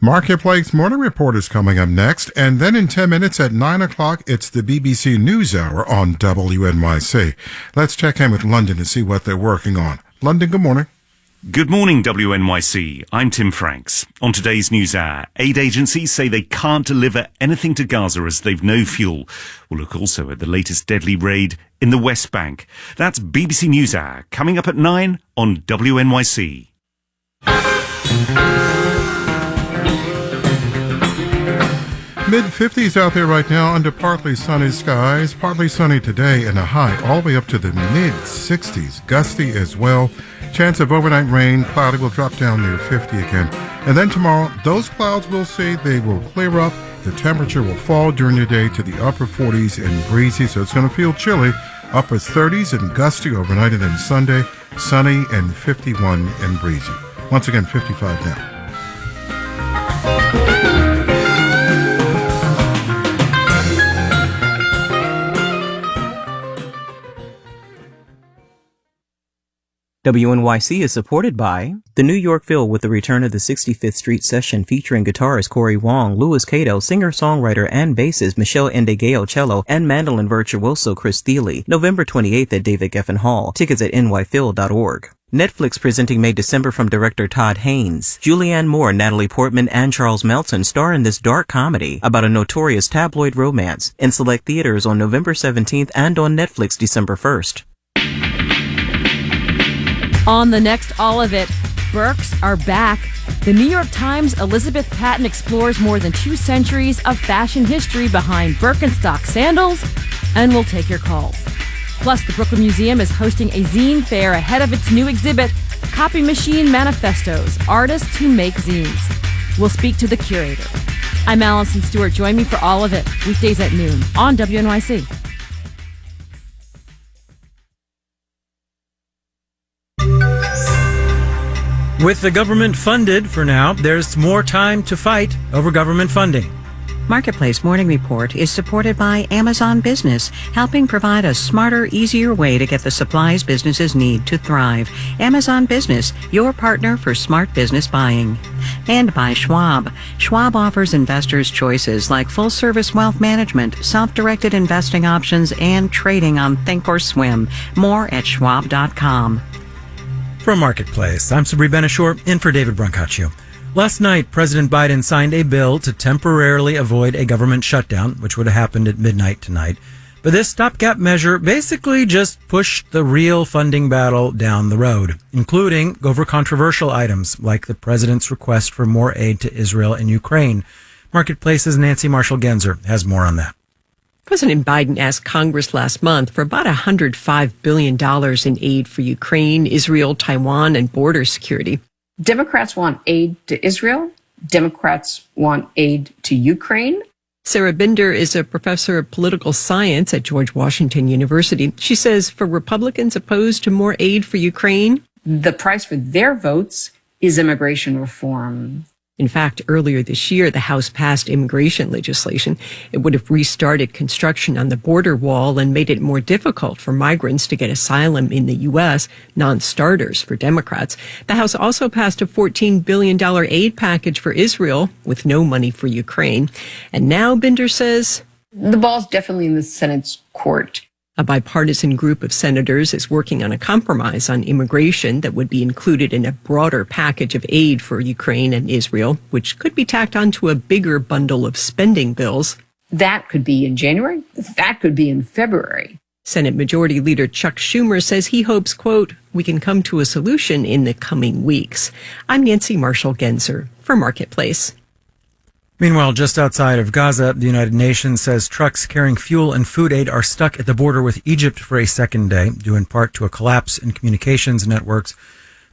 Marketplace Morning Report is coming up next, and then in 10 minutes at 9 o'clock, it's the BBC NewsHour on WNYC. Let's check in with London to see what they're working on. London, good morning. Good morning, WNYC. I'm Tim Franks. On today's NewsHour, aid agencies say they can't deliver anything to Gaza as they've no fuel. We'll look also at the latest deadly raid in the West Bank. That's BBC NewsHour, coming up at 9 on WNYC. Mid-50s out there right now under partly sunny skies. Partly sunny today and a high all the way up to the mid-60s. Gusty as well. Chance of overnight rain. Cloudy will drop down near 50 again. And then tomorrow, those clouds we'll see, they will clear up. The temperature will fall during the day to the upper 40s and breezy, so it's going to feel chilly. Upper 30s and gusty overnight, and then Sunday, sunny and 51 and breezy. Once again, 55 now. WNYC is supported by the New York Phil with the return of the 65th Street Session featuring guitarist Corey Wong, Louis Cato, singer-songwriter and bassist Michelle Ndegeocello, cello, and mandolin virtuoso Chris Thiele, November 28th at David Geffen Hall. Tickets at nyphil.org. Netflix presenting May December from director Todd Haynes. Julianne Moore, Natalie Portman, and Charles Melton star in this dark comedy about a notorious tabloid romance in select theaters on November 17th and on Netflix December 1st. On the next All of It, Birks are back. The New York Times' Elizabeth Patton explores more than 2 centuries of fashion history behind Birkenstock sandals, and we'll take your calls. Plus, the Brooklyn Museum is hosting a zine fair ahead of its new exhibit, Copy Machine Manifestos, Artists Who Make Zines. We'll speak to the curator. I'm Allison Stewart. Join me for All of It, weekdays at noon on WNYC. With the government funded for now, there's more time to fight over government funding. Marketplace Morning Report is supported by Amazon Business, helping provide a smarter, easier way to get the supplies businesses need to thrive. Amazon Business, your partner for smart business buying. And by Schwab. Schwab offers investors choices like full-service wealth management, self-directed investing options, and trading on Thinkorswim. More at schwab.com. From Marketplace, I'm Sabri Benishore, in for David Brancaccio. Last night, President Biden signed a bill to temporarily avoid a government shutdown, which would have happened at midnight tonight. But this stopgap measure basically just pushed the real funding battle down the road, including over controversial items like the president's request for more aid to Israel and Ukraine. Marketplace's Nancy Marshall-Genzer has more on that. President Biden asked Congress last month for about $105 billion in aid for Ukraine, Israel, Taiwan, and border security. Democrats want aid to Israel. Democrats want aid to Ukraine. Sarah Binder is a professor of political science at George Washington University. She says for Republicans opposed to more aid for Ukraine, the price for their votes is immigration reform. In fact, earlier this year, the House passed immigration legislation. It would have restarted construction on the border wall and made it more difficult for migrants to get asylum in the U.S., non-starters for Democrats. The House also passed a $14 billion aid package for Israel with no money for Ukraine. And now, Binder says, the ball's definitely in the Senate's court. A bipartisan group of senators is working on a compromise on immigration that would be included in a broader package of aid for Ukraine and Israel, which could be tacked onto a bigger bundle of spending bills. That could be in January. That could be in February. Senate Majority Leader Chuck Schumer says he hopes, quote, we can come to a solution in the coming weeks. I'm Nancy Marshall-Genzer for Marketplace. Meanwhile, just outside of Gaza, the United Nations says trucks carrying fuel and food aid are stuck at the border with Egypt for a second day, due in part to a collapse in communications networks.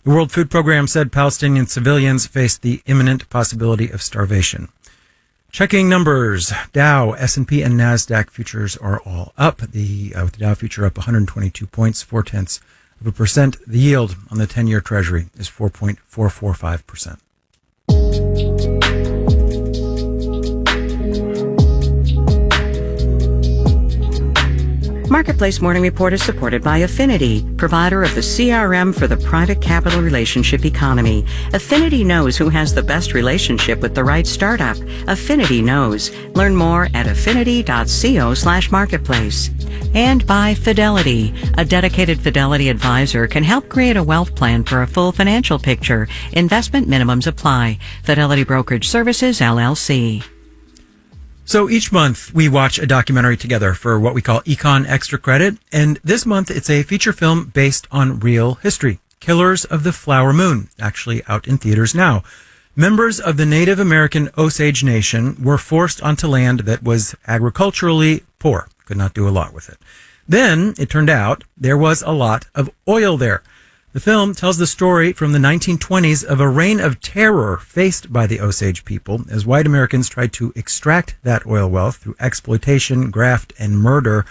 The World Food Program said Palestinian civilians face the imminent possibility of starvation. Checking numbers, Dow, S&P, and NASDAQ futures are all up. With the Dow future up 122 points, 0.4%. The yield on the 10-year Treasury is 4.445%. Marketplace Morning Report is supported by Affinity, provider of the CRM for the private capital relationship economy. Affinity knows who has the best relationship with the right startup. Affinity knows. Learn more at affinity.co/marketplace. And by Fidelity. A dedicated Fidelity advisor can help create a wealth plan for a full financial picture. Investment minimums apply. Fidelity Brokerage Services, LLC. So each month we watch a documentary together for what we call Econ Extra Credit. And this month it's a feature film based on real history. Killers of the Flower Moon, actually out in theaters now. Members of the Native American Osage Nation were forced onto land that was agriculturally poor. Could not do a lot with it. Then it turned out there was a lot of oil there. The film tells the story from the 1920s of a reign of terror faced by the Osage people as white Americans tried to extract that oil wealth through exploitation, graft, and murder.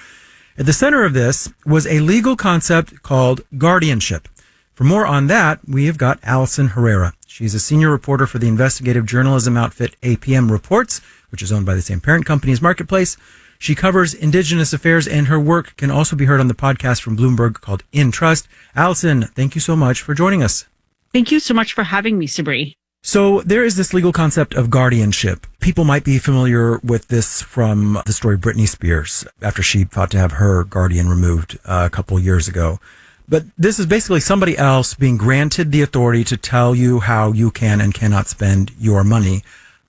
At the center of this was a legal concept called guardianship. For more on that, we have got Allison Herrera. She's a senior reporter for the investigative journalism outfit APM Reports, which is owned by the same parent company as Marketplace. She covers Indigenous affairs, and her work can also be heard on the podcast from Bloomberg called In Trust. Allison, thank you so much for joining us. Thank you so much for having me, Sabri. So there is this legal concept of guardianship. People might be familiar with this from the story of Britney Spears after she fought to have her guardian removed a couple years ago. But this is basically somebody else being granted the authority to tell you how you can and cannot spend your money.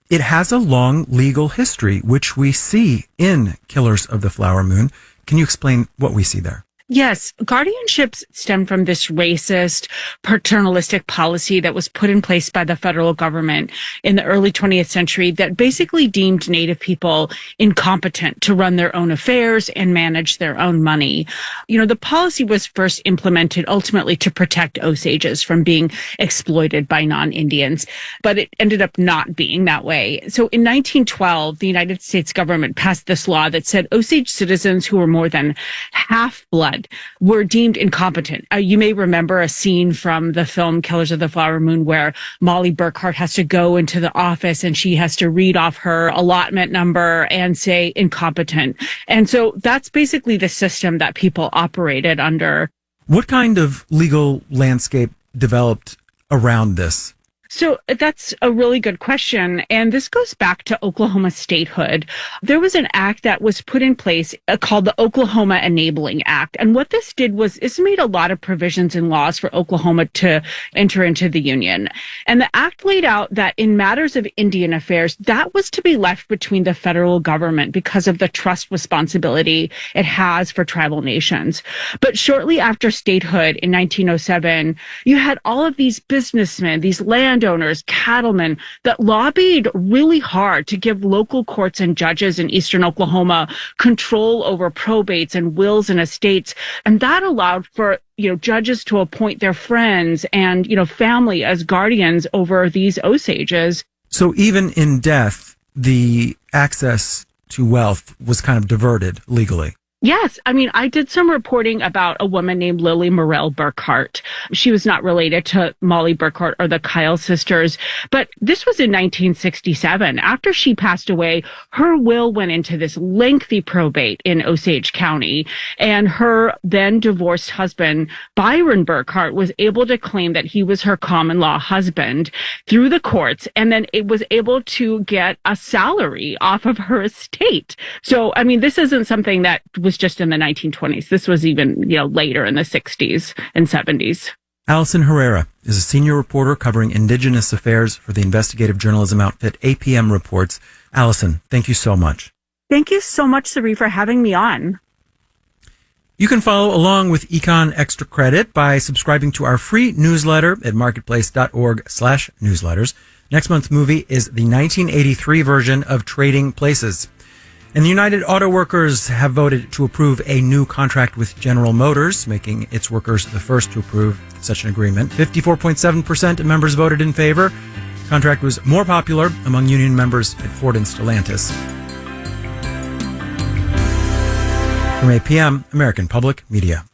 It has a long legal history, which we see in Killers of the Flower Moon. Can you explain what we see there? Yes, guardianships stem from this racist, paternalistic policy that was put in place by the federal government in the early 20th century that basically deemed Native people incompetent to run their own affairs and manage their own money. You know, the policy was first implemented ultimately to protect Osages from being exploited by non-Indians, but it ended up not being that way. So in 1912, the United States government passed this law that said Osage citizens who were more than half blood were deemed incompetent. You may remember a scene from the film Killers of the Flower Moon where Molly Burkhart has to go into the office and she has to read off her allotment number and say incompetent. And so that's basically the system that people operated under. What kind of legal landscape developed around this? So that's a really good question. And this goes back to Oklahoma statehood. There was an act that was put in place called the Oklahoma Enabling Act. And what this did was it made a lot of provisions and laws for Oklahoma to enter into the Union. And the act laid out that in matters of Indian affairs, that was to be left between the federal government because of the trust responsibility it has for tribal nations. But shortly after statehood in 1907, you had all of these businessmen, these landowners, cattlemen that lobbied really hard to give local courts and judges in eastern Oklahoma control over probates and wills and estates. And that allowed for, judges to appoint their friends and, family as guardians over these Osages. So even in death, the access to wealth was kind of diverted legally. Yes. I mean, I did some reporting about a woman named Lily Morrell Burkhart. She was not related to Molly Burkhart or the Kyle sisters, but this was in 1967. After she passed away, her will went into this lengthy probate in Osage County, and her then divorced husband, Byron Burkhart, was able to claim that he was her common law husband through the courts, and then it was able to get a salary off of her estate. So, I mean, this isn't something that was just in the 1920s. This was even, later in the 60s and 70s. Allison Herrera is a senior reporter covering Indigenous affairs for the investigative journalism outfit APM Reports. Allison, thank you so much. Thank you so much, Sabri, for having me on. You can follow along with Econ Extra Credit by subscribing to our free newsletter at marketplace.org/newsletters. Next month's movie is the 1983 version of Trading Places. And the United Auto Workers have voted to approve a new contract with General Motors, making its workers the first to approve such an agreement. 54.7% of members voted in favor. The contract was more popular among union members at Ford and Stellantis. From APM, American Public Media.